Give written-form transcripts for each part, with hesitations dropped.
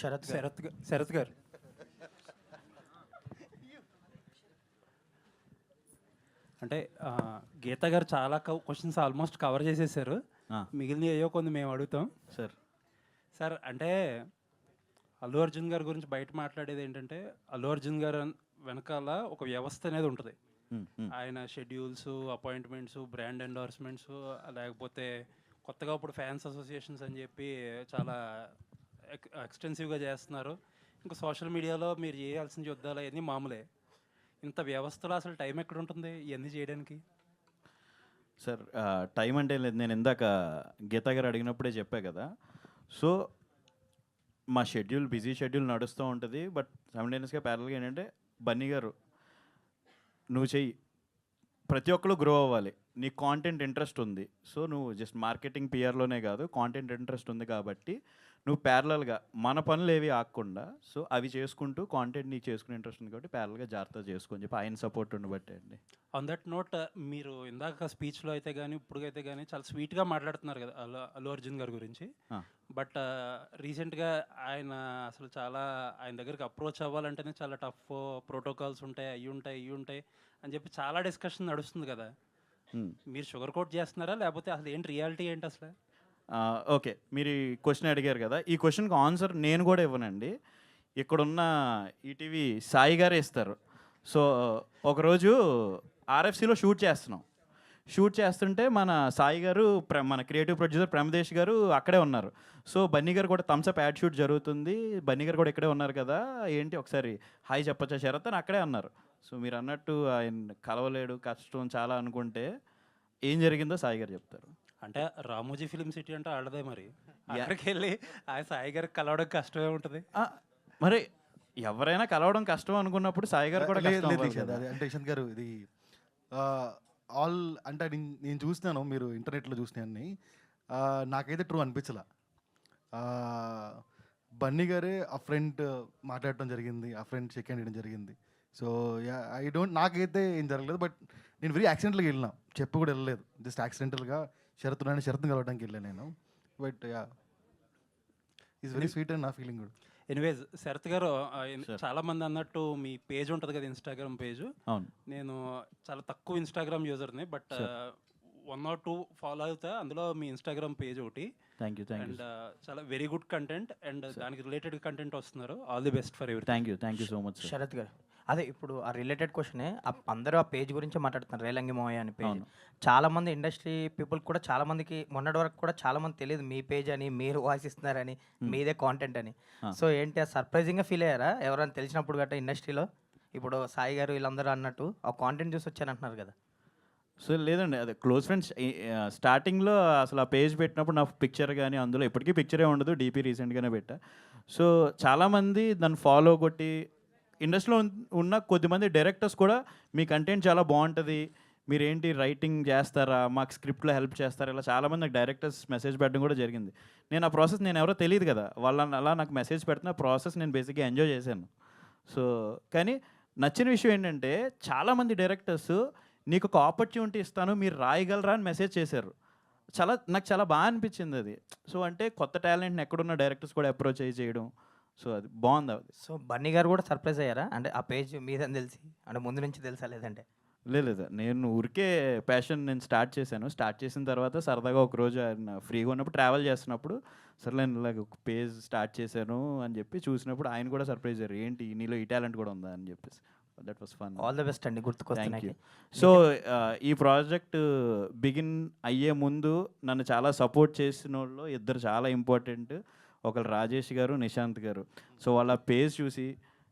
శరత్ గారు అంటే గీత గారు చాలా క్వశ్చన్స్ ఆల్మోస్ట్ కవర్ చేసేసారు. మిగిలిన ఏయో కొన్ని మేము అడుగుతాం. సార్ అంటే అల్లు అర్జున్ గారి గురించి బయట మాట్లాడేది ఏంటంటే, అల్లు అర్జున్ గారు వెనకాల ఒక వ్యవస్థ అనేది ఉంటుంది. ఆయన షెడ్యూల్స్, అపాయింట్మెంట్స్, బ్రాండ్ ఎండోర్స్మెంట్స్, లేకపోతే కొత్తగా ఇప్పుడు ఫ్యాన్స్ అసోసియేషన్స్ అని చెప్పి చాలా ఎక్స్టెన్సివ్గా చేస్తున్నారు. ఇంకా సోషల్ మీడియాలో మీరు చేయాల్సిన యుద్ధాలు అవన్నీ మామూలే. ఇంత వ్యవస్థలో అసలు టైం ఎక్కడ ఉంటుంది ఇవన్నీ చేయడానికి? సార్ టైం అంటే లేదు, నేను ఇందాక గీతా గారు అడిగినప్పుడే చెప్పా కదా. సో మా షెడ్యూల్ బిజీ షెడ్యూల్ నడుస్తూ ఉంటుంది. బట్ సైమల్టేనియస్గా ప్యారల్గా ఏంటంటే, బన్నీ గారు నువ్వు చెయ్యి, ప్రతి ఒక్కరు గ్రో అవ్వాలి, నీ కాంటెంట్ ఇంట్రెస్ట్ ఉంది. సో నువ్వు జస్ట్ మార్కెటింగ్ పిఆర్లోనే కాదు, కాంటెంట్ ఇంట్రెస్ట్ ఉంది కాబట్టి నువ్వు ప్యారలల్గా మన పనులు ఏవి ఆగకుండా సో అవి చేసుకుంటూ కాంటెంట్ నీకు చేసుకునే ఇంట్రెస్ట్ ఉంది కాబట్టి ప్యారల్గా జాగ్రత్తగా చేసుకొని చెప్పి ఆయన సపోర్ట్ ఉండబట్టే అండి. ఆన్ దట్ నోట్, మీరు ఇందాక స్పీచ్లో అయితే కానీ ఇప్పుడుకైతే కానీ చాలా స్వీట్గా మాట్లాడుతున్నారు కదా అల్లు అర్జున్ గారి గురించి. బట్ రీసెంట్గా ఆయన అసలు చాలా ఆయన దగ్గరికి అప్రోచ్ అవ్వాలంటేనే చాలా టఫ్ ప్రోటోకాల్స్ ఉంటాయి, ఇవి ఉంటాయి అని చెప్పి చాలా డిస్కషన్ నడుస్తుంది కదా. మీరు షుగర్ కోట్ చేస్తున్నారా, లేకపోతే అసలు ఏంటి రియాలిటీ ఏంటి అసలు? ఓకే, మీరు ఈ క్వశ్చన్ అడిగారు కదా, ఈ క్వశ్చన్కి ఆన్సర్ నేను కూడా ఇవ్వనండి. ఇక్కడున్న ఈటీవీ సాయి గారే ఇస్తారు. సో ఒకరోజు ఆర్ఎఫ్సిలో షూట్ చేస్తుంటే మన సాయి గారు మన క్రియేటివ్ ప్రొడ్యూసర్ ప్రమదేశ్ గారు అక్కడే ఉన్నారు. సో బన్నీ గారు కూడా థమ్స్అప్ యాడ్ షూట్ జరుగుతుంది, బన్నీ గారు కూడా ఇక్కడే ఉన్నారు కదా, ఏంటి ఒకసారి హాయ్ చెప్పచ్చా శరత్ అని అక్కడే అన్నారు. సో మీరు అన్నట్టు ఆయన కలవలేడు, కష్టం చాలా అనుకుంటే ఏం జరిగిందో సాయి గారు చెప్తారు. అంటే రామోజీ ఫిలిం సిటీ అంటే ఆడదే, మరి అక్కడికి వెళ్ళి ఆ సాయి గారికి కలవడం కష్టమే ఉంటుంది. మరి ఎవరైనా కలవడం కష్టం అనుకున్నప్పుడు సాయి గారు కూడా అంటే యశ్వంత్ గారు ఇది ఆల్ అంటే నేను చూసినాను, మీరు ఇంటర్నెట్లో చూసినాన్ని, నాకైతే ట్రూ అనిపించలా. బన్నీ గారే ఆ ఫ్రెండ్ మాట్లాడటం జరిగింది, ఆ ఫ్రెండ్ షేక్ హ్యాండ్ ఇవ్వడం జరిగింది. సో నాకైతే ఏం జరగలేదు. బట్ నేను వెరీ యాక్సిడెంట్గా వెళ్ళినా, చెప్పు కూడా వెళ్ళలేదు, జస్ట్ యాక్సిడెంటల్గా షరత్ని కలవడానికి వెళ్ళాను నేను. But is very sweet and నా ఫీలింగ్ కూడా. ఎనీవేస్ శరత్ గారు, చాలా మంది అన్నట్టు మీ పేజ్ ఉంటుంది కదా, ఇన్స్టాగ్రామ్ పేజ్. నేను చాలా తక్కువ ఇన్స్టాగ్రామ్ యూజర్ని, బట్ 1 or 2 ఫాలో అవుతా. అందులో మీ ఇన్స్టాగ్రామ్ పేజ్ ఒకటి. అండ్ చాలా వెరీ గుడ్ కంటెంట్ అండ్ దానికి రిలేటెడ్ కంటెంట్ వస్తున్నారు. All the best for every. Thank you so much Sharath garu. అదే ఇప్పుడు ఆ రిలేటెడ్ క్వశ్చనే, అందరూ ఆ పేజ్ గురించి మాట్లాడుతున్నారు, రేలంగి మోయ అని పేజ్. చాలామంది ఇండస్ట్రీ పీపుల్ కూడా చాలామందికి మొన్నటి వరకు కూడా చాలామంది తెలియదు మీ పేజ్ అని, మీరు వాయిస్ ఇస్తున్నారని, మీదే కాంటెంట్ అని. సో ఏంటి సర్ప్రైజింగ్గా ఫీల్ అయ్యారా ఎవరైనా తెలిసినప్పుడు గట్రా ఇండస్ట్రీలో? ఇప్పుడు సాయి గారు వీళ్ళందరూ అన్నట్టు ఆ కాంటెంట్ చూసి వచ్చారంటున్నారు కదా. సో లేదండి, అదే క్లోజ్ ఫ్రెండ్స్ స్టార్టింగ్లో అసలు ఆ పేజ్ పెట్టినప్పుడు నా పిక్చర్ కానీ అందులో ఎప్పటికీ పిక్చరే ఉండదు, డీపీ రీసెంట్గానే పెట్టా. సో చాలామంది దాన్ని ఫాలో కొట్టి, ఇండస్ట్రీలో ఉన్న కొద్దిమంది డైరెక్టర్స్ కూడా మీ కంటెంట్ చాలా బాగుంటుంది, మీరేంటి రైటింగ్ చేస్తారా, మాకు స్క్రిప్ట్లో హెల్ప్ చేస్తారా, ఇలా చాలామంది నాకు డైరెక్టర్స్ మెసేజ్ పెట్టడం కూడా జరిగింది. నేను ఆ ప్రాసెస్ నేను ఎవరో తెలియదు కదా, వాళ్ళని అలా నాకు మెసేజ్ పెడుతున్న ప్రాసెస్ నేను బేసిక్గా ఎంజాయ్ చేశాను. సో కానీ నచ్చిన విషయం ఏంటంటే, చాలామంది డైరెక్టర్స్ నీకు ఒక ఆపర్చునిటీ ఇస్తాను మీరు రాయగలరా అని మెసేజ్ చేశారు. నాకు చాలా బాగా అనిపించింది అది. సో అంటే కొత్త టాలెంట్ని ఎక్కడున్న డైరెక్టర్స్ కూడా అప్రోచ్ చేయడం, సో అది బాగుంది. అది సో బన్నీ గారు కూడా సర్ప్రైజ్ అయ్యారా? అంటే ఆ పేజ్ మీదని తెలిసి, అంటే ముందు నుంచి తెలుసా లేదంటే? లేదు, నేను ఊరికే ప్యాషన్ నేను స్టార్ట్ చేసిన తర్వాత సరదాగా ఒకరోజు ఆయన ఫ్రీగా ఉన్నప్పుడు ట్రావెల్ చేస్తున్నప్పుడు సరే నేను ఇలాగ ఒక పేజ్ స్టార్ట్ చేశాను అని చెప్పి చూసినప్పుడు ఆయన కూడా సర్ప్రైజ్ అయ్యారు, ఏంటి నీలో ఈ టాలెంట్ కూడా ఉందా అని చెప్పేసి. That was fun. All the best అండి, గుర్తుకొస్తున్నాయి. సో ఈ ప్రాజెక్ట్ బిగిన్ అయ్యే ముందు నన్ను చాలా సపోర్ట్ చేసిన వాళ్ళు ఇద్దరు చాలా ఇంపార్టెంట్. ఒకరు రాజేష్ గారు, నిశాంత్ గారు. సో వాళ్ళ పేజ్ చూసి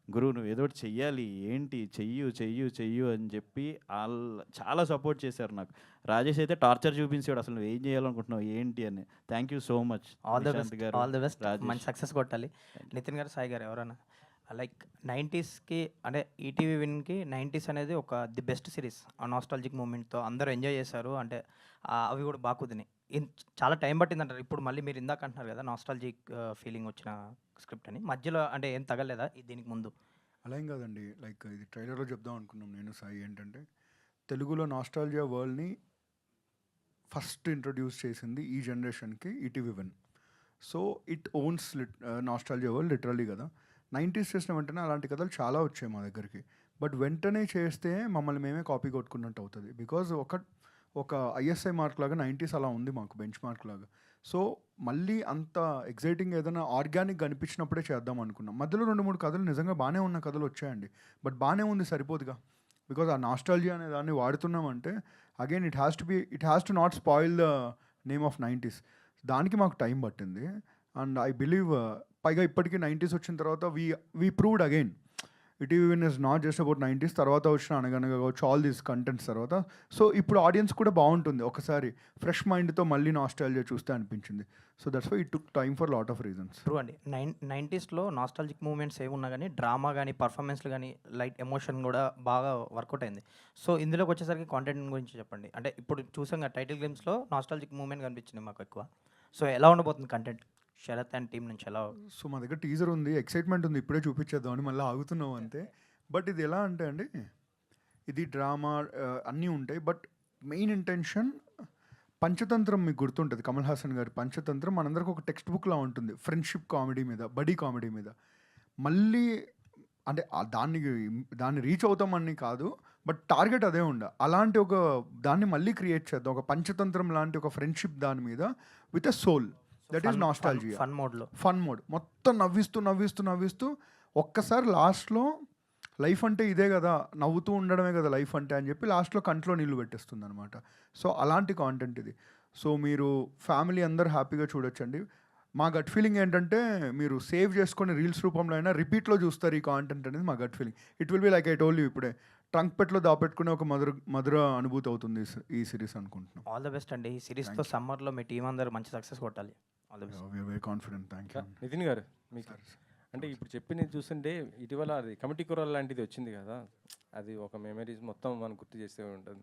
గురు నువ్వు ఏదో ఒకటి చెయ్యాలి, ఏంటి చెయ్యు అని చెప్పి వాళ్ళు చాలా సపోర్ట్ చేశారు నాకు. రాజేష్ అయితే టార్చర్ చూపించాడు, అసలు నువ్వు ఏం చేయాలనుకుంటున్నావు ఏంటి అని. Thank you so much. All the best, మంచి సక్సెస్ కొట్టాలి. నితిన్ గారు, సాయి గారు ఎవరైనా లైక్ 90స్కి అంటే ఈటీవీ విన్కి 90s అనేది ఒక ది బెస్ట్ సిరీస్, ఆ నాస్టాలజిక్ మూమెంట్తో అందరూ ఎంజాయ్ చేశారు. అంటే అవి కూడా బాగా కుదిరినాయి. చాలా టైం పట్టింది అంటారు. ఇప్పుడు మళ్ళీ మీరు ఇందాక అంటున్నారు కదా నాస్టాలజిక్ ఫీలింగ్ వచ్చిన స్క్రిప్ట్ అని, మధ్యలో అంటే ఏం తగలేదా దీనికి ముందు? అలా ఏం కాదండి, లైక్ ఇది ట్రైలర్లో చెప్దాం అనుకున్నాం నేను సాయి. ఏంటంటే తెలుగులో నాస్టాలజియా వరల్డ్ని ఫస్ట్ ఇంట్రొడ్యూస్ చేసింది ఈ జనరేషన్కి ETV one. So it owns nostalgia world literally కదా. 90s చేసిన వెంటనే అలాంటి కథలు చాలా వచ్చాయి మా దగ్గరికి. బట్ వెంటనే చేస్తే మమ్మల్ని మేమే కాపీ కొట్టుకున్నట్టు అవుతుంది. బికాజ్ ఒక ఐఎస్ఐ మార్క్ లాగా 90s అలా ఉంది మాకు, బెంచ్ మార్క్ లాగా. సో మళ్ళీ అంత ఎగ్జైటింగ్ ఏదైనా ఆర్గానిక్ అనిపించినప్పుడే చేద్దాం అనుకున్నాం. మధ్యలో 2-3 కథలు నిజంగా బాగానే ఉన్న కథలు వచ్చాయండి. బట్ బాగానే ఉంది సరిపోదుగా. బికాజ్ ఆ నాస్టాలజియా అనే దాన్ని వాడుతున్నామంటే again it has to not spoil the name of 90s. దానికి మాకు టైం పట్టింది. అండ్ ఐ బిలీవ్ పైగా ఇప్పటికీ 90s వచ్చిన తర్వాత we proved again ETV is not just about 90s. తర్వాత వచ్చిన అనగనగా కావచ్చు, ఆల్ దీస్ కంటెంట్స్ తర్వాత. సో ఇప్పుడు ఆడియన్స్ కూడా బాగుంటుంది, ఒకసారి ఫ్రెష్ మైండ్తో మళ్ళీ నాస్టాలజియా చూస్తే అనిపించింది. So that's why it took time for lot of reasons. True అండి. 90స్లో నాస్టాలజిక్ మూమెంట్స్ ఏమి ఉన్నా కానీ డ్రామా కానీ పర్ఫార్మెన్స్లు కానీ లైట్ ఎమోషన్ కూడా బాగా వర్కౌట్ అయింది. సో ఇందులోకి వచ్చేసరికి కాంటెంట్ గురించి చెప్పండి. అంటే ఇప్పుడు చూసాం కదా టైటిల్ గేమ్స్లో నాస్టాలజిక్ మూమెంట్ కనిపించింది మాకు ఎక్కువ. సో ఎలా ఉండబోతుంది కంటెంట్ శరత్ అండ్ టీం నుంచి ఎలా? సో మా దగ్గర టీజర్ ఉంది, ఎక్సైట్మెంట్ ఉంది, ఇప్పుడే చూపించేద్దాం అని మళ్ళీ ఆగుతున్నాం అంతే. బట్ ఇది ఎలా అంటే అండి, ఇది డ్రామా అన్నీ ఉంటాయి. బట్ మెయిన్ ఇంటెన్షన్ పంచతంత్రం మీకు గుర్తుంటుంది, కమల్ హాసన్ గారి పంచతంత్రం మనందరికి ఒక టెక్స్ట్ బుక్లా ఉంటుంది, ఫ్రెండ్షిప్ కామెడీ మీద, బడీ కామెడీ మీద. మళ్ళీ అంటే దాన్ని రీచ్ అవుతామని కాదు, బట్ టార్గెట్ అదే అలాంటి ఒక దాన్ని మళ్ళీ క్రియేట్ చేద్దాం, ఒక పంచతంత్రం లాంటి ఒక ఫ్రెండ్షిప్ దాని మీద with a soul. That is nostalgia. Fun mode మొత్తం నవ్విస్తూ ఒక్కసారి లాస్ట్లో లైఫ్ అంటే ఇదే కదా, నవ్వుతూ ఉండడమే కదా లైఫ్ అంటే అని చెప్పి లాస్ట్లో కంట్లో నీళ్ళు పెట్టేస్తుంది అనమాట. సో అలాంటి కాంటెంట్ ఇది. సో మీరు ఫ్యామిలీ అందరు హ్యాపీగా చూడొచ్చండి. మా గట్ ఫీలింగ్ ఏంటంటే మీరు సేవ్ చేసుకొని రీల్స్ రూపంలో అయినా రిపీట్లో చూస్తారు ఈ కాంటెంట్ అనేది మా gut feeling. It will be like I told you ఇప్పుడే, ట్రంక్ పెట్లో దాపెట్టుకునే ఒక మధుర అనుభూతి అవుతుంది ఈ సిరీస్ అనుకుంటున్నాం. ఆల్ ద బెస్ట్ అండి. ఈ సిరీస్తో సమ్మర్లో మీ టీం అందరూ మంచి సక్సెస్ కొట్టాలి. All the best. Very confident. Thank you. Nitin garu, మీకు అంటే ఇప్పుడు చెప్పింది చూస్తుంటే ఇటీవల అది కమిటీ కుర్రాలు లాంటిది వచ్చింది కదా, అది ఒక మెమరీస్ మొత్తం మనం గుర్తు చేస్తే ఉంటుంది.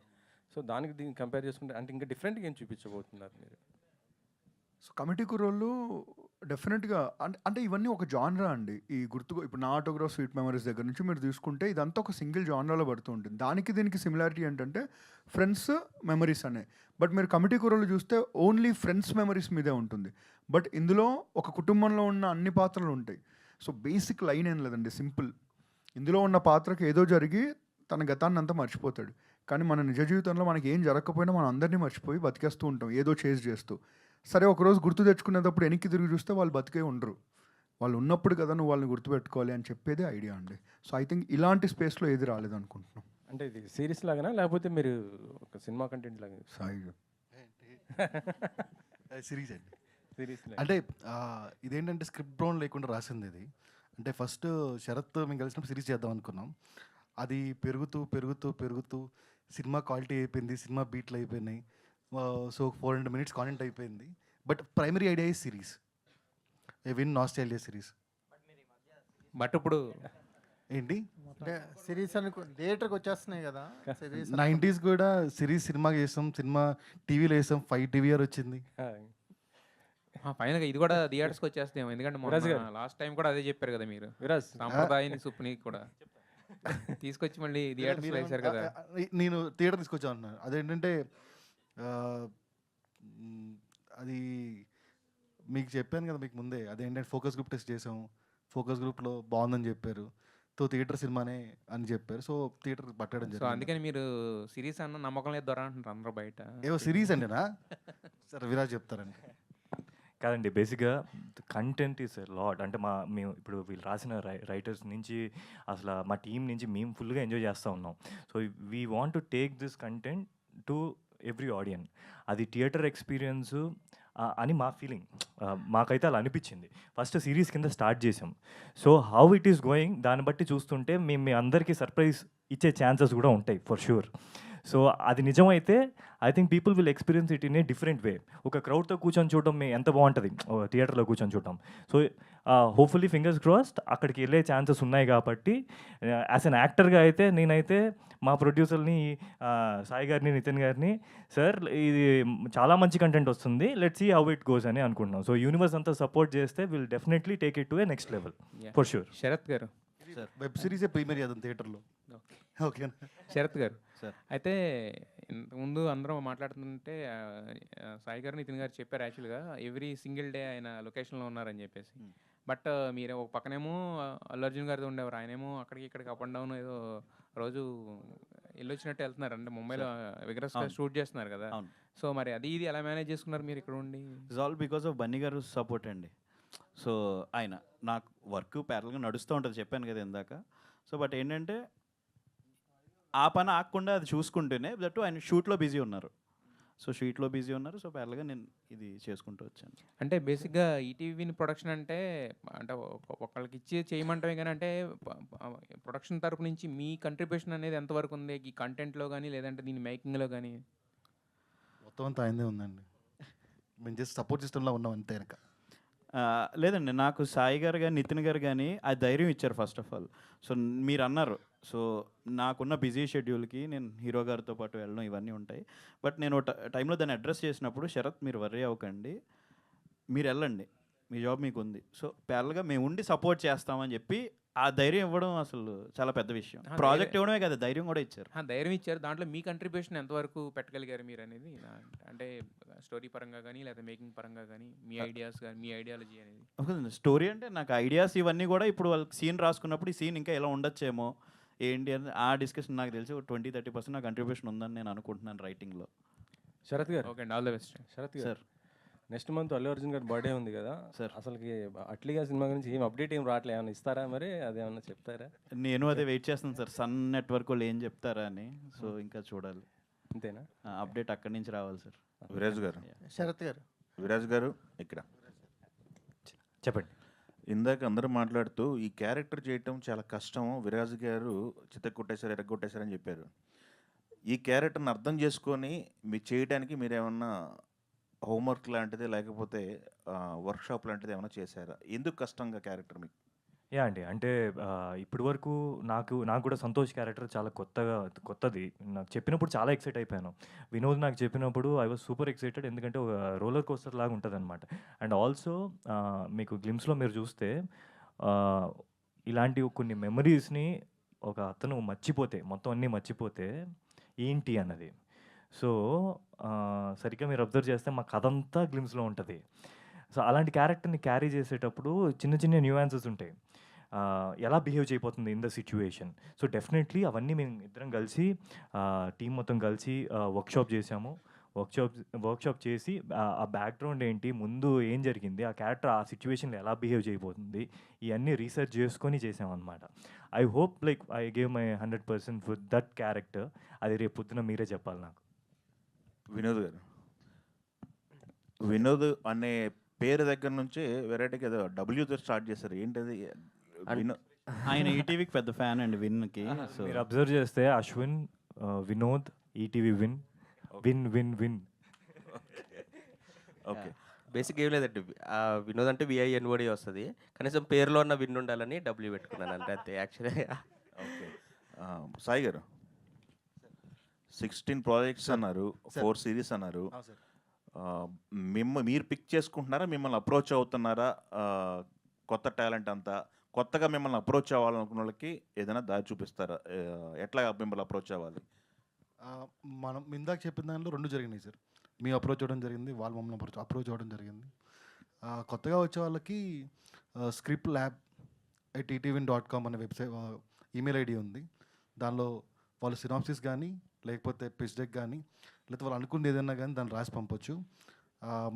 సో దానికి దీన్ని కంపేర్ చేసుకుంటే అంటే ఇంకా డిఫరెంట్గా ఏం చూపించబోతున్నారు మీరు? సో కమిటీ కుర్రోళ్ళు డెఫినెట్గా అంటే ఇవన్నీ ఒక జానరా అండి. ఈ ఇప్పుడు నా ఆటోగ్రాఫ్ స్వీట్ మెమరీస్ దగ్గర నుంచి మీరు తీసుకుంటే ఇదంతా ఒక సింగిల్ జానరాలో పడుతూ ఉంటుంది. దీనికి సిమిలారిటీ ఏంటంటే ఫ్రెండ్స్ మెమరీస్ అనే. బట్ మీరు కమిటీ కుర్రోళ్ళు చూస్తే ఓన్లీ ఫ్రెండ్స్ మెమరీస్ మీదే ఉంటుంది. బట్ ఇందులో ఒక కుటుంబంలో ఉన్న అన్ని పాత్రలు ఉంటాయి. సో బేసిక్ లైన్ ఏం లేదండి, సింపుల్. ఇందులో ఉన్న పాత్రకి ఏదో జరిగి తన గతాన్ని అంతా మర్చిపోతాడు. కానీ మన నిజ జీవితంలో మనకి ఏం జరగకపోయినా మనం అందరినీ మర్చిపోయి బతికేస్తూ ఉంటాం ఏదో చేస్తూ. సరే ఒకరోజు గుర్తు తెచ్చుకునేటప్పుడు వెనక్కి తిరిగి చూస్తే వాళ్ళు బతికే ఉండరు. వాళ్ళు ఉన్నప్పుడు కదా నువ్వు వాళ్ళని గుర్తుపెట్టుకోవాలి అని చెప్పేదే ఐడియా అండి. సో ఐ థింక్ ఇలాంటి స్పేస్లో ఏది రాలేదు అనుకుంటున్నాం. అంటే ఇది సిరీస్ లాగానా లేకపోతే మీరు ఒక సినిమా కంటెంట్ లాగా? సిరీస్ అండి. సిరీస్ అంటే ఇదేంటంటే స్క్రిప్ట్ బ్రౌన్ లేకుండా రాసింది ఇది. అంటే ఫస్ట్ శరత్ మేము కలిసినప్పుడు సిరీస్ చేద్దాం అనుకున్నాం. అది పెరుగుతూ సినిమా క్వాలిటీ అయిపోయింది, సినిమా బీట్లు అయిపోయినాయి. సో 400 minutes కాంటెంట్ అయిపోయింది. బట్ ప్రైమరీ ఐడియా ఈ series, A win nostalgia series. But ఇప్పుడు ఏంటి అంటే సిరీస్ అనుకో థియేటర్కి వచ్చేస్తున్నాయి కదా సిరీస్. 90s కూడా సినిమా చేస్తాం, సినిమా టీవీలో వేసాం, 5 TVR వచ్చింది. ఫైనల్గా ఇది కూడా థియేటర్స్కి వచ్చేస్తాం. ఎందుకంటే లాస్ట్ టైం కూడా అదే చెప్పారు కదా మీరు, విరాజ్ సాంప్రదాయాన్ని సుప్ని కూడా తీసుకొచ్చి మళ్ళీ థియేటర్స్ వేశారు కదా. నేను థియేటర్ తీసుకొచ్చాను అన్నాను. అదేంటంటే అది మీకు చెప్పాను కదా మీకు ముందే, అదేంటంటే ఫోకస్ గ్రూప్ టెస్ట్ చేసాము. ఫోకస్ గ్రూప్లో బాగుందని చెప్పారు. థియేటర్ సినిమానే అని చెప్పారు. సో థియేటర్ పట్టడం సో జరిగింది. అందుకని మీరు సిరీస్ అన్న నమ్మకం లేదు దొర అంటున్నారు అందరూ బయట. ఏవో సిరీస్ అంటేనా సరే విరాజ్ చెప్తారండి. కాదండి, బేసిక్గా కంటెంట్ ఈస్ లాట్. అంటే మేము ఇప్పుడు వీళ్ళు రాసిన రైటర్స్ నుంచి అసలు మా టీం నుంచి మేము ఫుల్గా ఎంజాయ్ చేస్తూ ఉన్నాం. So we want to take this content to every audience. అది థియేటర్ ఎక్స్పీరియన్స్ అని మా ఫీలింగ్. మాకైతే అలా అనిపించింది. ఫస్ట్ సిరీస్ కింద స్టార్ట్ చేసాం. So how it is going దాన్ని బట్టి చూస్తుంటే మేము మీ అందరికీ సర్ప్రైజ్ ఇచ్చే ఛాన్సెస్ కూడా ఉంటాయి ఫర్ షూర్. సో అది నిజమైతే I think people will experience it in a different way. ఒక క్రౌడ్తో కూర్చొని చూడడం ఎంత బాగుంటుంది థియేటర్లో కూర్చొని చూడటం. సో హోప్ఫుల్లీ ఫింగర్స్ క్రాస్డ్ అక్కడికి వెళ్ళే ఛాన్సెస్ ఉన్నాయి. కాబట్టి యాజ్ అన్ యాక్టర్గా అయితే నేనైతే మా ప్రొడ్యూసర్ని సాయి గారిని, నితిన్ గారిని, సార్ ఇది చాలా మంచి కంటెంట్ వస్తుంది, let's see how it goes అని అనుకుంటున్నాం. సో యూనివర్స్ అంతా సపోర్ట్ చేస్తే will definitely take it to a next level for sure. Sharath garu, web సిరీసే premier చేద్దాం థియేటర్లో. ఓకేనా శరత్ గారు, సార్. అయితే ఇంతకుముందు అందరం మాట్లాడుతుంటే సాయి గారు నితిన్ గారు చెప్పారు యాక్చువల్గా ఎవ్రీ సింగిల్ డే ఆయన లొకేషన్లో ఉన్నారని చెప్పేసి. బట్ మీరు ఒక పక్కనేమో అల్లు అర్జున్ గారితో ఉండేవారు, ఆయనేమో అక్కడికి ఇక్కడికి అప్ అండ్ డౌన్ ఏదో రోజు వెళ్ళొచ్చినట్టు వెళ్తున్నారు, అంటే ముంబైలో విగ్రస్గా షూట్ చేస్తున్నారు కదా. అవును. సో మరి అది ఇది ఎలా మేనేజ్ చేసుకున్నారు మీరు ఇక్కడ ఉండి? It's all because of Bunny గారు సపోర్ట్ అండి. సో ఆయన నాకు వర్క్ ప్యారల్గా నడుస్తూ ఉంటుంది, చెప్పాను కదా ఇందాక. సో బట్ ఏంటంటే ఆ పని ఆగకుండా అది చూసుకుంటూనే దట్టు ఆయన షూట్లో బిజీ ఉన్నారు. సో షూట్లో బిజీ ఉన్నారు. సో ప్యారల్గా నేను ఇది చేసుకుంటూ వచ్చాను. అంటే బేసిక్గా ఈటీవీని ప్రొడక్షన్ అంటే ఒకళ్ళకి ఇచ్చి చేయమంటమే కానీ, అంటే ప్రొడక్షన్ తరపు నుంచి మీ కంట్రిబ్యూషన్ అనేది ఎంతవరకు ఉంది ఈ కంటెంట్లో కానీ లేదంటే దీని మేకింగ్లో కానీ? మొత్తం అంతా అయిందే ఉందండి. మేము జస్ట్ సపోర్ట్ సిస్టంలో ఉన్నాం అంతే వెనక. లేదండి, నాకు సాయి గారు కానీ నితిన్ గారు కానీ ఆ ధైర్యం ఇచ్చారు ఫస్ట్ ఆఫ్ ఆల్. సో మీరు అన్నారు, సో నాకున్న బిజీ షెడ్యూల్కి నేను హీరో గారితో పాటు వెళ్ళడం ఇవన్నీ ఉంటాయి. బట్ నేను టైంలో దాన్ని అడ్రస్ చేసినప్పుడు, శరత్ మీరు వర్రీ అవ్వకండి, మీరు వెళ్ళండి, మీ జాబ్ మీకు ఉంది, సో ప్యారల్గా మేము ఉండి సపోర్ట్ చేస్తామని చెప్పి ఆ ధైర్యం ఇవ్వడం అసలు చాలా పెద్ద విషయం. ప్రాజెక్ట్ ఇవ్వడమే కదా, ధైర్యం కూడా ఇచ్చారు. ధైర్యం ఇచ్చారు. దాంట్లో మీ కంట్రిబ్యూషన్ ఎంతవరకు పెట్టగలిగారు మీరు అనేది, అంటే స్టోరీ పరంగా కానీ లేదా మేకింగ్ పరంగా కానీ మీ ఐడియాస్ కానీ మీ ఐడియాలజీ అనేది? స్టోరీ అంటే నాకు ఐడియాస్ ఇవన్నీ కూడా ఇప్పుడు వాళ్ళకి సీన్ రాసుకున్నప్పుడు ఈ సీన్ ఇంకా ఎలా ఉండొచ్చేమో ఏంటి అని ఆ డిస్కషన్ నాకు తెలిసి 20-30% నా కంట్రిబ్యూషన్ ఉందని నేను అనుకుంటున్నాను రైటింగ్లో. శరత్ గారు. ఓకే అండి, ఆల్ ద బెస్ట్. శరత్ గారు, నెక్స్ట్ మంత్ అల్లు అర్జున్ గారి బర్త్డే ఉంది కదా సార్. అసలుకి అట్లీగా సినిమా గురించి ఏం అప్డేట్ ఏం రావట్లేదు, ఏమైనా ఇస్తారా మరి, అదేమన్నా చెప్తారా? నేను అదే వెయిట్ చేస్తాను సార్, సన్ నెట్వర్క్ వాళ్ళు ఏం చెప్తారా అని. సో ఇంకా చూడాలి. అంతేనా? అప్డేట్ అక్కడి నుంచి రావాలి సార్. విరాజ్ గారు. శరత్ గారు. విరాజ్ గారు ఇక్కడ చెప్పండి. ఇందాక అందరూ మాట్లాడుతూ ఈ క్యారెక్టర్ చేయటం చాలా కష్టం, విరాజ్ గారు చితక్కొట్టేశారు ఎరగొట్టేశారని చెప్పారు. ఈ క్యారెక్టర్ని అర్థం చేసుకొని మీరు చేయడానికి మీరేమన్నా హోంవర్క్ లాంటిది లేకపోతే వర్క్షాప్ లాంటిది ఏమైనా చేశారా? ఎందుకు కష్టంగా క్యారెక్టర్ మీకు? యా అండి, అంటే ఇప్పటి వరకు నాకు కూడా సంతోష్ క్యారెక్టర్ చాలా కొత్తది. నాకు చెప్పినప్పుడు చాలా ఎక్సైట్ అయిపోయాను. వినోద్ నాకు చెప్పినప్పుడు ఐ వాజ్ సూపర్ ఎక్సైటెడ్, ఎందుకంటే ఒక రోలర్ కోస్టర్ లాగా ఉంటుంది అనమాట. అండ్ ఆల్సో మీకు గ్లిమ్స్లో మీరు చూస్తే ఇలాంటి కొన్ని మెమరీస్ని ఒక అతను మర్చిపోతే, మొత్తం అన్నీ మర్చిపోతే ఏంటి అన్నది. సో సరిగ్గా మీరు అబ్జర్వ్ చేస్తే మా కథ అంతా గ్లిమ్స్లో ఉంటుంది. సో అలాంటి క్యారెక్టర్ని క్యారీ చేసేటప్పుడు చిన్న చిన్న న్యూయాన్సెస్ ఉంటాయి, ఎలా బిహేవ్ చేయబోతుంది in the situation. So definitely అవన్నీ మేము ఇద్దరం కలిసి టీం మొత్తం కలిసి వర్క్షాప్ చేసాము. వర్క్షాప్ చేసి ఆ బ్యాక్గ్రౌండ్ ఏంటి, ముందు ఏం జరిగింది, ఆ క్యారెక్టర్ ఆ సిచ్యువేషన్లో ఎలా బిహేవ్ చేయబోతుంది, ఇవన్నీ రీసెర్చ్ చేసుకొని చేసామన్నమాట. I hope like I gave my 100% for that character. అది రేపు పొద్దున మీరే చెప్పాలి నాకు. వినోద్ గారు, వినోద్ అనే పేరు దగ్గర నుంచి వెరైటీకి ఏదో డబ్ల్యూతో స్టార్ట్ చేశారు, ఏంటది? ఆయన ఈటీవీకి పెద్ద ఫ్యాన్ అండి, విన్కి. సో మీరు అబ్జర్వ్ చేస్తే Ashwin, Vinod, ETV win, win win win. Okay, basic ఏం లేదండి, వినోద్ అంటే విఐఎన్ఓడి వస్తుంది, కనీసం పేరులో ఉన్న విన్ ఉండాలని డబ్ల్యూ పెట్టుకున్నాను అంటే అంతే యాక్చువల్లీ. ఓకే. సాయి గారు, 16 ప్రాజెక్ట్స్ అన్నారు, 4 సిరీస్ అన్నారు. మీరు పిక్ చేసుకుంటున్నారా, మిమ్మల్ని అప్రోచ్ అవుతున్నారా? కొత్త టాలెంట్ అంతా కొత్తగా మిమ్మల్ని అప్రోచ్ అవ్వాలనుకున్న వాళ్ళకి ఏదైనా దారి చూపిస్తారా? ఎట్లా మిమ్మల్ని అప్రోచ్ అవ్వాలి? మనం ఇందాక చెప్పిన దానిలో 2 జరిగినాయి సార్. మేము అప్రోచ్ అవ్వడం జరిగింది, వాళ్ళు మమ్మల్ని అప్రోచ్ అవ్వడం జరిగింది. కొత్తగా వచ్చే వాళ్ళకి స్క్రిప్ట్ ల్యాబ్ @etvin.com అనే వెబ్సైట్ ఈమెయిల్ ఐడి ఉంది. దానిలో వాళ్ళు సినాప్సిస్ కానీ లేకపోతే పిచ్ డెక్ కానీ లేకపోతే వాళ్ళు అనుకుంది ఏదైనా కానీ దాన్ని రాసి పంపొచ్చు.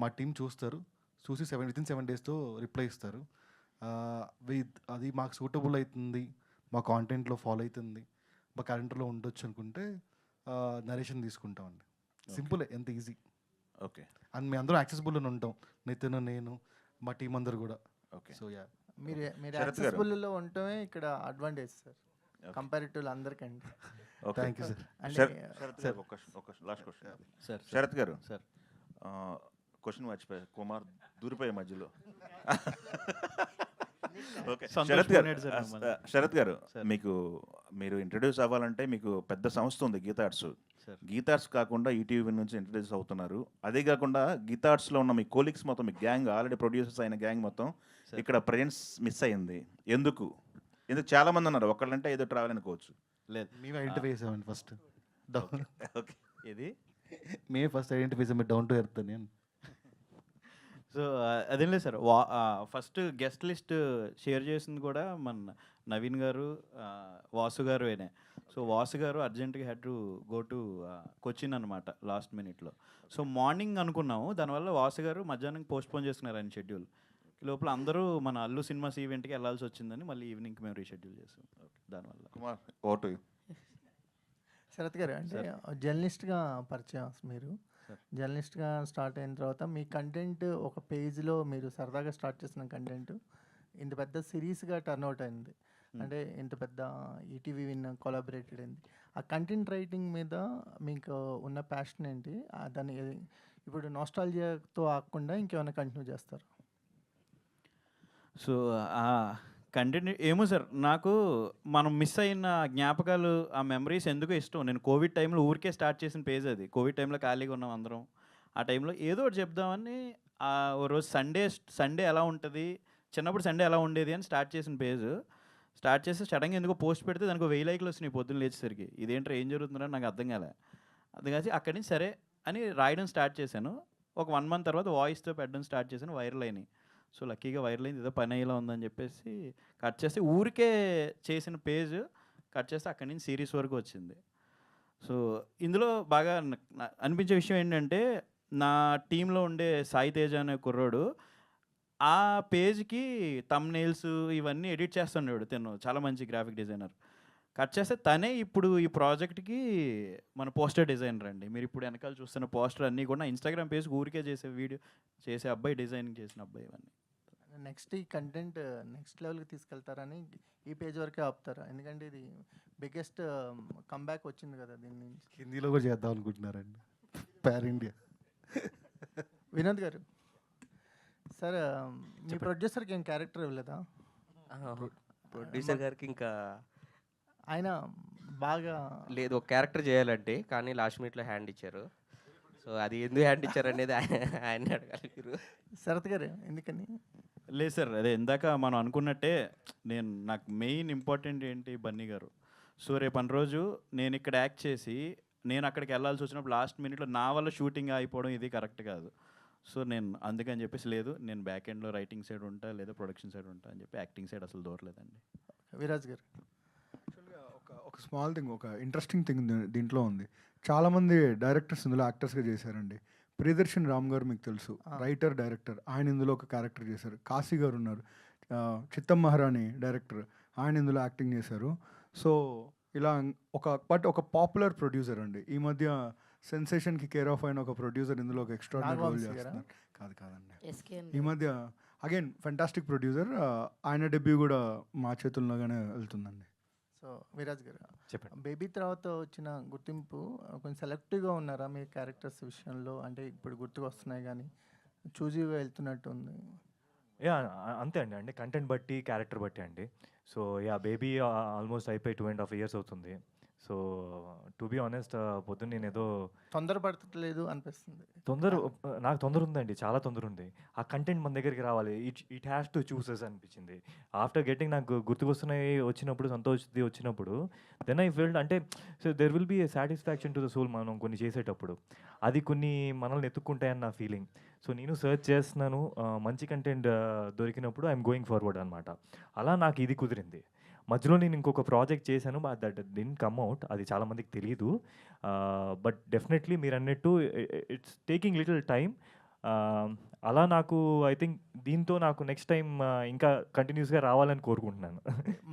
మా టీం చూస్తారు, చూసి within 7 డేస్తో రిప్లై ఇస్తారు. అది మాకు సూటబుల్ అవుతుంది, మా కాంటెంట్లో ఫాలో అవుతుంది, మా క్యాలెండర్లో ఉండొచ్చు అనుకుంటే నరేషన్ తీసుకుంటామండి. సింపుల్, ఎంత ఈజీ. ఓకే. అండ్ మేము అందరూ యాక్సెసిబుల్ అని ఉంటాం, నితిన్, నేను, మా టీం అందరు కూడా. ఓకే. సో యా, మీరు యాక్సెసిబుల్లో ఉండటమే ఇక్కడ అడ్వాంటేజ్ సార్, కంపారిటివ్ అందరికండి. Thank you sir. Last question sir. Sharath garu sir, question మర్చిపోయారు, కుమార్ దూరిపోయే మధ్యలో. ఓకే, శరత్ గారు, మీరు ఇంట్రడ్యూస్ అవ్వాలంటే మీకు పెద్ద సంస్థ ఉంది, గీతార్ట్స్. గీతార్ట్స్ కాకుండా ఈటీవీ నుంచి ఇంట్రడ్యూస్ అవుతున్నారు. అదే కాకుండా గీతార్ట్స్లో ఉన్న మీ కోలీగ్స్ మొత్తం, మీ గ్యాంగ్, ఆల్రెడీ ప్రొడ్యూసర్స్ అయిన గ్యాంగ్ మొత్తం ఇక్కడ ప్రెజెన్స్ మిస్ అయింది. ఎందుకు చాలా మంది ఉన్నారు, ఒకళ్ళంటే ఏదో ట్రావెల్ అనుకోవచ్చు. లేదు, మేము ఐడెంటిఫై చేసామండి ఫస్ట్. డౌన్ ఓకే ఇది మే ఫస్ట్ ఐడెంటిఫై మీరు డౌన్ టు ఎర్త్ నేను. సో అదేం లేదు sir, first guest list share చేసింది కూడా మన నవీన్ గారు, వాసు గారు అయినా. సో వాసు గారు అర్జెంట్గా had to go to Cochin అనమాట లాస్ట్ మినిట్లో. సో మార్నింగ్ అనుకున్నాము, దానివల్ల వాసు గారు మధ్యాహ్నం పోస్ట్పోన్ చేసుకున్నారు ఆయన షెడ్యూల్. ఈ లోపల అందరూ మన అల్లు సినిమాస్ ఈవెంట్కి వెళ్ళాల్సి వచ్చిందని మళ్ళీ ఈవినింగ్కి మేము రీషెడ్యూల్ చేసాం. దానివల్ల కుమార్ ఓటు శరత్ గారు, అంటే జర్నలిస్ట్గా పరిచయం మీరు. జర్నలిస్ట్గా స్టార్ట్ అయిన తర్వాత మీ కంటెంట్ ఒక పేజ్లో మీరు సరదాగా స్టార్ట్ చేసిన కంటెంట్ ఇంత పెద్ద సిరీస్గా టర్న్అవుట్ అయింది. అంటే ఇంత పెద్ద ఈటీవీ విన్ కొలాబరేటెడ్ అయింది. ఆ కంటెంట్ రైటింగ్ మీద మీకు ఉన్న ప్యాషన్ ఏంటి? దాన్ని ఇప్పుడు నాస్టాలజియాతో ఆగకుండా ఇంకేమైనా కంటిన్యూ చేస్తారు? సో కంటెంట్ ఏమో సార్, నాకు మనం మిస్ అయిన జ్ఞాపకాలు, ఆ మెమరీస్ ఎందుకో ఇష్టం. నేను కోవిడ్ టైంలో ఊరికే స్టార్ట్ చేసిన పేజ్ అది. కోవిడ్ టైంలో ఖాళీగా ఉన్నాం అందరం. ఆ టైంలో ఏదో ఒకటి చెప్దామని ఓ రోజు సండే ఎలా ఉంటుంది, చిన్నప్పుడు సండే ఎలా ఉండేది అని స్టార్ట్ చేసిన పేజ్. స్టార్ట్ చేసి సడన్గా ఎందుకో పోస్ట్ పెడితే దానికి 1000 లైక్లు వచ్చినాయి పొద్దున్న లేచేసరికి. ఇదేంటో ఏం జరుగుతుందని నాకు అర్థం కాలే. అది కాదు అక్కడి నుంచి సరే అని రాయడం స్టార్ట్ చేశాను. ఒక 1 మంత్ తర్వాత వాయిస్తో పెట్టడం స్టార్ట్ చేశాను, వైరల్ అయినాయి. సో లక్కీగా వైరల్ అయింది, ఏదో పని అయ్యేలా ఉందని చెప్పేసి కట్ చేస్తే ఊరికే చేసిన పేజ్ కట్ చేస్తే అక్కడి నుంచి సిరీస్ వరకు వచ్చింది. సో ఇందులో బాగా అనిపించే విషయం ఏంటంటే, నా టీంలో ఉండే సాయి తేజ అనే కుర్రోడు ఆ పేజ్కి థంబ్నెయిల్స్ ఇవన్నీ ఎడిట్ చేస్తున్నాడు. తను చాలా మంచి గ్రాఫిక్ డిజైనర్. కట్ చేస్తే తనే ఇప్పుడు ఈ ప్రాజెక్ట్కి మన పోస్టర్ డిజైనర్ అండి. మీరు ఇప్పుడు వెనకాల చూస్తున్న పోస్టర్ అన్నీ కూడా ఇన్స్టాగ్రామ్ పేజ్కి ఊరికే చేసే అబ్బాయి, డిజైనింగ్ చేసిన అబ్బాయి. ఇవన్నీ నెక్స్ట్ ఈ కంటెంట్ నెక్స్ట్ లెవెల్కి తీసుకెళ్తారని ఈ పేజ్ వరకే ఆపుతారా? ఎందుకంటే ఇది బిగ్గెస్ట్ కంబ్యాక్ వచ్చింది కదా దీని నుంచి. హిందీలో కూడా చేద్దాం అనుకుంటున్నారండి, పాన్ ఇండియా. వినోద్ గారు, సార్ మీ ప్రొడ్యూసర్కి ఏం క్యారెక్టర్ ఇవ్వలేదా? ప్రొడ్యూసర్ గారికి ఇంకా ఆయన బాగా లేదు, ఒక క్యారెక్టర్ చేయాలంటే, కానీ లాస్ట్ మినిట్లో హ్యాండ్ ఇచ్చారు. సో అది ఎందుకు హ్యాండ్ ఇచ్చారు అనేది ఆయన అడగాలి మీరు. శరత్ గారు ఎందుకని? లేదు సార్, అదే ఇందాక మనం అనుకున్నట్టే నాకు మెయిన్ ఇంపార్టెంట్ ఏంటి బన్నీ గారు. సో రేపు రోజు నేను ఇక్కడ యాక్ట్ చేసి నేను అక్కడికి వెళ్ళాల్సి వచ్చినప్పుడు లాస్ట్ మినిట్లో నా వల్ల షూటింగ్ అయిపోవడం ఇది కరెక్ట్ కాదు. సో నేను అందుకని చెప్పేసి లేదు, నేను బ్యాక్ ఎండ్లో రైటింగ్ సైడ్ ఉంటా లేదా ప్రొడక్షన్ సైడ్ ఉంటా అని చెప్పి యాక్టింగ్ సైడ్ అసలు దూరలేదండి. విరాజ్ గారు, యాక్చువల్గా ఒక స్మాల్ థింగ్, ఒక ఇంట్రెస్టింగ్ థింగ్ దీంట్లో ఉంది. చాలామంది డైరెక్టర్స్ ఇందులో యాక్టర్స్గా చేశారండి. ప్రియదర్శన్ రామ్ గారు మీకు తెలుసు, రైటర్ డైరెక్టర్, ఆయన ఇందులో ఒక క్యారెక్టర్ చేశారు. కాశీ గారు ఉన్నారు, చిత్తం మహారాణి డైరెక్టర్, ఆయన ఇందులో యాక్టింగ్ చేశారు. సో ఇలా ఒక పాపులర్ ప్రొడ్యూసర్ అండి. ఈ మధ్య సెన్సేషన్కి కేర్ ఆఫ్ అయిన ఒక ప్రొడ్యూసర్ ఇందులో ఒక ఎక్స్ట్రాడినరీ రోల్ చేస్తున్నారు. కాదండి, ఈ మధ్య అగైన్ ఫెంటాస్టిక్ ప్రొడ్యూసర్, ఆయన డెబ్యూ కూడా మా చేతుల్లోగానే వెళ్తుందండి. సో విరాజ్ గారు, చెప్పండి. బేబీ తర్వాత వచ్చిన గుర్తింపు కొంచెం సెలెక్టివ్గా ఉన్నారా మీ క్యారెక్టర్స్ విషయంలో? అంటే ఇప్పుడు గుర్తుకు వస్తున్నాయి కానీ చూజీగా వెళ్తున్నట్టు ఉంది. యా అంతే అండి, అంటే కంటెంట్ బట్టి క్యారెక్టర్ బట్టి అండి. సో యా బేబీ ఆల్మోస్ట్ అయిపోయి 2.5 years అవుతుంది. సో టు బీ ఆనెస్ట్ పొద్దున్న నేను ఏదో తొందరపడట్లేదు అనిపిస్తుంది. నాకు తొందర ఉందండి, చాలా తొందర ఉంది. ఆ కంటెంట్ మన దగ్గరికి రావాలి, ఇట్ హ్యాస్ టు చూసెస్ అనిపించింది. ఆఫ్టర్ గెటింగ్ నాకు గుర్తుకొస్తున్నాయి వచ్చినప్పుడు, సంతోష్ది వచ్చినప్పుడు, దెన్ ఐ ఫీల్డ్ అంటే so there will be a satisfaction to the soul మనం కొన్ని చేసేటప్పుడు. అది కొన్ని మనల్ని ఎత్తుక్కుంటాయని నా ఫీలింగ్. సో నేను సర్చ్ చేస్తున్నాను, మంచి కంటెంట్ దొరికినప్పుడు ఐఎమ్ గోయింగ్ ఫార్వర్డ్ అనమాట. అలా నాకు ఇది కుదిరింది. మధ్యలో నేను ఇంకొక ప్రాజెక్ట్ చేశాను, దట్ డిడ్ంట్ కమ్ అవుట్. అది చాలామందికి తెలియదు. బట్ డెఫినెట్లీ మీరు అన్నట్టు ఇట్స్ టేకింగ్ లిటిల్ టైమ్. అలా నాకు ఐ థింక్ దీంతో నాకు నెక్స్ట్ టైం ఇంకా కంటిన్యూస్గా రావాలని కోరుకుంటున్నాను.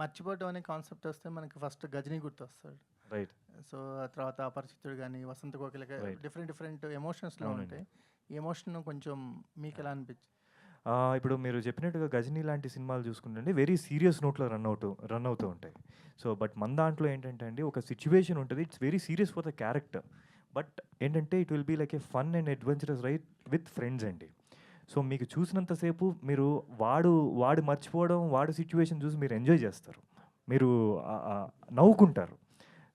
మర్చిపోవడం అనే కాన్సెప్ట్ వస్తే మనకి ఫస్ట్ గజనీ గుర్తొస్తాడు, రైట్. సో ఆ తర్వాత అపరిచితుడు కానీ వసంత కోకిల, డిఫరెంట్ ఎమోషన్స్లో ఉంటాయి. ఈ ఎమోషన్ కొంచెం మీకు ఎలా అనిపించింది? ఇప్పుడు మీరు చెప్పినట్టుగా గజనీ లాంటి సినిమాలు చూసుకుంటే వెరీ సీరియస్ నోట్లో రన్ అవుతూ ఉంటాయి. సో బట్ మన దాంట్లో ఏంటంటే అండి, ఒక సిచ్యువేషన్ ఉంటుంది, it's very serious for the character. But ఏంటంటే it will be like a fun and adventurous ride with friends అండి. సో మీకు చూసినంతసేపు మీరు వాడు మర్చిపోవడం, వాడి సిచ్యువేషన్ చూసి మీరు ఎంజాయ్ చేస్తారు, మీరు నవ్వుకుంటారు.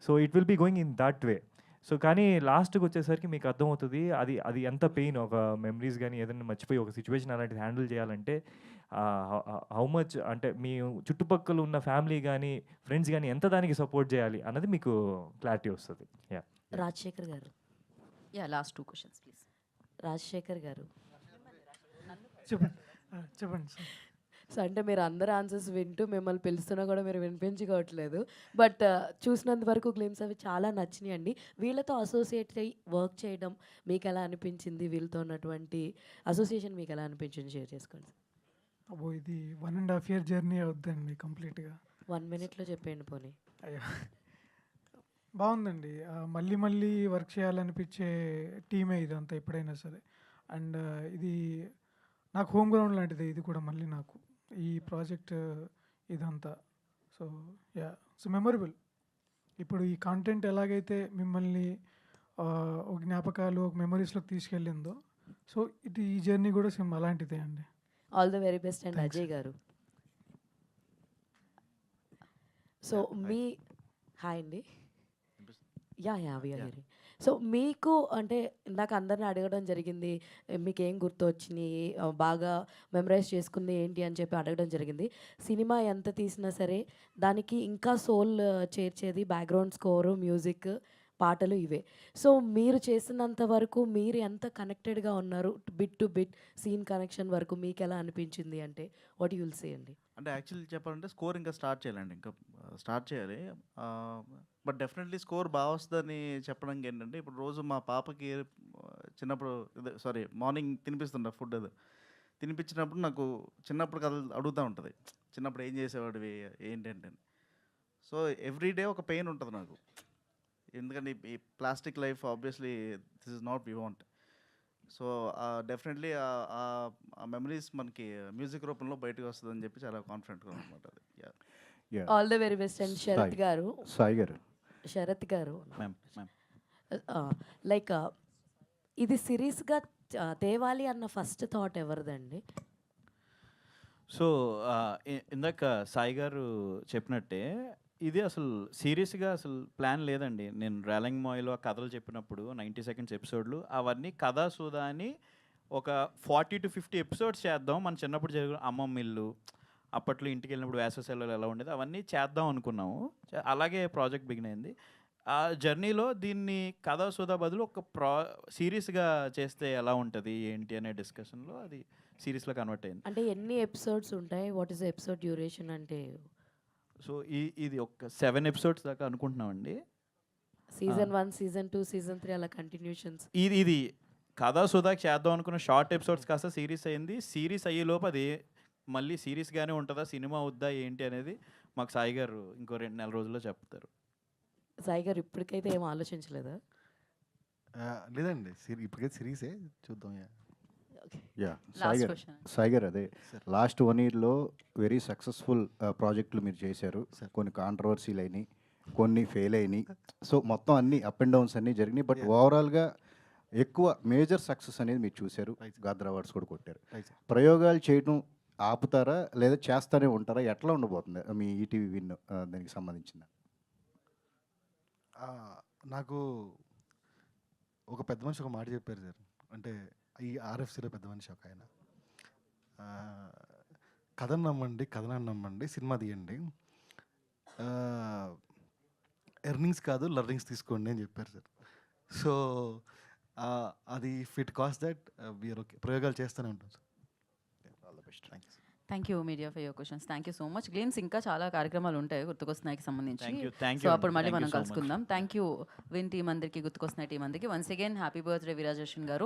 So it will be going in that way. So కానీ లాస్ట్కి వచ్చేసరికి మీకు అర్థమవుతుంది అది ఎంత పెయిన్, ఒక మెమరీస్ కానీ ఏదైనా మర్చిపోయి ఒక సిచ్యువేషన్ అలాంటిది హ్యాండిల్ చేయాలంటే హౌ మచ్, అంటే మీ చుట్టుపక్కల ఉన్న ఫ్యామిలీ కానీ ఫ్రెండ్స్ కానీ ఎంత దానికి సపోర్ట్ చేయాలి అన్నది మీకు క్లారిటీ వస్తుంది. యా రాజశేఖర్ గారు, yeah last 2 questions please. Rajasekhar గారు. చెప్పండి సార్. సో అంటే మీరు అందరు ఆన్సర్స్ వింటూ మిమ్మల్ని పిలుస్తున్నా కూడా మీరు వినిపించుకోవట్లేదు. బట్ చూసినంత వరకు గ్లిమ్స్ అవి చాలా నచ్చినాయి అండి. వీళ్ళతో అసోసియేట్ అయ్యి వర్క్ చేయడం మీకు ఎలా అనిపించింది? వీళ్ళతో ఉన్నటువంటి అసోసియేషన్ మీకు ఎలా అనిపించింది? షేర్ చేసుకోండి. అబ్బో, ఇది 1.5 year జర్నీ అవుద్దండి కంప్లీట్గా. 1 minute చెప్పండి పోనీ. అయ్యో, బాగుందండి. మళ్ళీ మళ్ళీ వర్క్ చేయాలనిపించే టీమే ఇదంతా ఎప్పుడైనా సరే. అండ్ ఇది నాకు హోమ్ గ్రౌండ్ లాంటిది ఇది కూడా మళ్ళీ నాకు ఈ ప్రాజెక్ట్ ఇదంతా. So yeah, so memorable. ఇప్పుడు ఈ కాంటెంట్ ఎలాగైతే మిమ్మల్ని ఒక జ్ఞాపకాలు, ఒక మెమరీస్లోకి తీసుకెళ్ళిందో, సో ఇది ఈ జర్నీ కూడా సేమ్ అలాంటిదే అండి. All the very best. And Ajay garu. So మీ హాయ్ అండి. Ya we are hearing. సో మీకు అంటే ఇందాక అందరిని అడగడం జరిగింది, మీకు ఏం గుర్తు వచ్చినాయి, బాగా మెమరైజ్ చేసుకుంది ఏంటి అని చెప్పి అడగడం జరిగింది. సినిమా ఎంత తీసినా సరే దానికి ఇంకా సోల్ చేర్చేది బ్యాక్గ్రౌండ్ స్కోరు, మ్యూజిక్, పాటలు ఇవే. సో మీరు చేసినంత వరకు మీరు ఎంత కనెక్టెడ్గా ఉన్నారు bit to bit scene connection వరకు మీకు ఎలా అనిపించింది అంటే వాట్ యూ విల్ సే అండి? అంటే యాక్చువల్లీ చెప్పాలంటే స్కోర్ ఇంకా స్టార్ట్ చేయాలండి, ఇంకా స్టార్ట్ చేయాలి. బట్ డెఫినెట్లీ స్కోర్ బాగా వస్తుందని చెప్పడానికి ఏంటంటే, ఇప్పుడు రోజు మా పాపకి చిన్నప్పుడు మార్నింగ్ తినిపిస్తుండే ఫుడ్ అది తినిపించినప్పుడు నాకు చిన్నప్పుడు కథలు అడుగుతూ ఉంటుంది, చిన్నప్పుడు ఏం చేసేవాడివి ఏంటంటే. సో ఎవ్రీడే ఒక పెయిన్ ఉంటుంది నాకు, ఎందుకంటే ఈ plastic life obviously this is not we want. So definitely ఆ మెమరీస్ మనకి మ్యూజిక్ రూపంలో బయటకు వస్తుందని చెప్పి చాలా కాన్ఫిడెంట్గా అనమాట అది. All the very best. And Sharath garu. Sai గారు. శరత్ గారు, మ్యామ్ లైక్ ఇది సిరీస్గా తేవాలి అన్న ఫస్ట్ థాట్ ఎవరిదండి? సో ఇందాక సాయి గారు చెప్పినట్టే ఇది అసలు సీరియస్గా అసలు ప్లాన్ లేదండి. నేను రేలంగ్ మాయిలో ఆ కథలు చెప్పినప్పుడు 90 seconds ఎపిసోడ్లు అవన్నీ కథా సుధా అని ఒక 40 to 50 episodes చేద్దాం. మన చిన్నప్పుడు జరిగిన అమ్మమ్మ ఇల్లు, అప్పట్లో ఇంటికి వెళ్ళినప్పుడు వేసవి సెలవులు ఎలా ఉండేది అవన్నీ చేద్దాం అనుకున్నాము. అలాగే ప్రాజెక్ట్ బిగిన్ అయింది. ఆ జర్నీలో దీన్ని కథా సుధా బదులు ఒక సిరీస్గా చేస్తే ఎలా ఉంటుంది ఏంటి అనే డిస్కషన్లో అది సిరీస్లో కన్వర్ట్ అయింది. అంటే ఎన్ని ఎపిసోడ్స్ ఉంటాయి? వాట్ ఈస్ ఎపిసోడ్ డ్యూరేషన్ అంటే? సో ఇది ఒక 7 episodes దాకా అనుకుంటున్నామండి. సీజన్ 1, సీజన్ 2, సీజన్ 3 అలా కంటిన్యూషన్స్. ఇది కథా సుధాకి చేద్దాం అనుకున్న షార్ట్ ఎపిసోడ్స్ కాస్త సిరీస్ అయింది. సిరీస్ అయ్యేలోపు అది మళ్ళీ సిరీస్గానే ఉంటుందా, సినిమా వద్దా ఏంటి అనేది మాకు సాయి గారు ఇంకో 2 నెలల రోజుల్లో చెప్తారు. సాయి గారు ఇప్పటికైతే ఏం ఆలోచించలేదా? లేదండి, ఇప్పటికైతే సిరీసే చూద్దాం. సాయి గారు అదే లాస్ట్ 1 yearలో వెరీ సక్సెస్ఫుల్ ప్రాజెక్టులు మీరు చేశారు. కొన్ని కాంట్రవర్సీలు అయినాయి, కొన్ని ఫెయిల్ అయినాయి. సో మొత్తం అన్ని అప్ అండ్ డౌన్స్ అన్నీ జరిగినాయి. బట్ ఓవరాల్గా ఎక్కువ మేజర్ సక్సెస్ అనేది మీరు చూశారు. గాద్ర అవార్డ్స్ కూడా కొట్టారు. ప్రయోగాలు చేయడం ఆపుతారా లేదా చేస్తూనే ఉంటారా? ఎట్లా ఉండబోతుంది మీ ఈటీవీ విన్ దానికి సంబంధించింది? నాకు ఒక పెద్ద మనిషి ఒక మాట చెప్పారు సార్. అంటే ఈ ఆర్ఎఫ్సీలో పెద్ద మనిషి ఒక ఆయన, కథను నమ్మండి, కథనాన్ని నమ్మండి, సినిమా తీయండి, ఎర్నింగ్స్ కాదు లర్నింగ్స్ తీసుకోండి అని చెప్పారు సార్. సో అది fit cast that we are okay, ప్రయోగాలు చేస్తూనే ఉంటాం sir. All the best. Thank you. Thank you media for your questions. Thank you so much. Glimpse ఇంకా చాలా కార్యక్రమాలు ఉంటాయి గుర్తుకొస్తున్నాయికి సంబంధించి. సో అప్పుడు మళ్ళీ మనం కలుసుకుందాం. థ్యాంక్ యూ విన్ టీం అందరికీ, గుర్తుకొస్తున్నాయి టీం అందరికీ. Once again happy birthday Viraj Roshan గారు.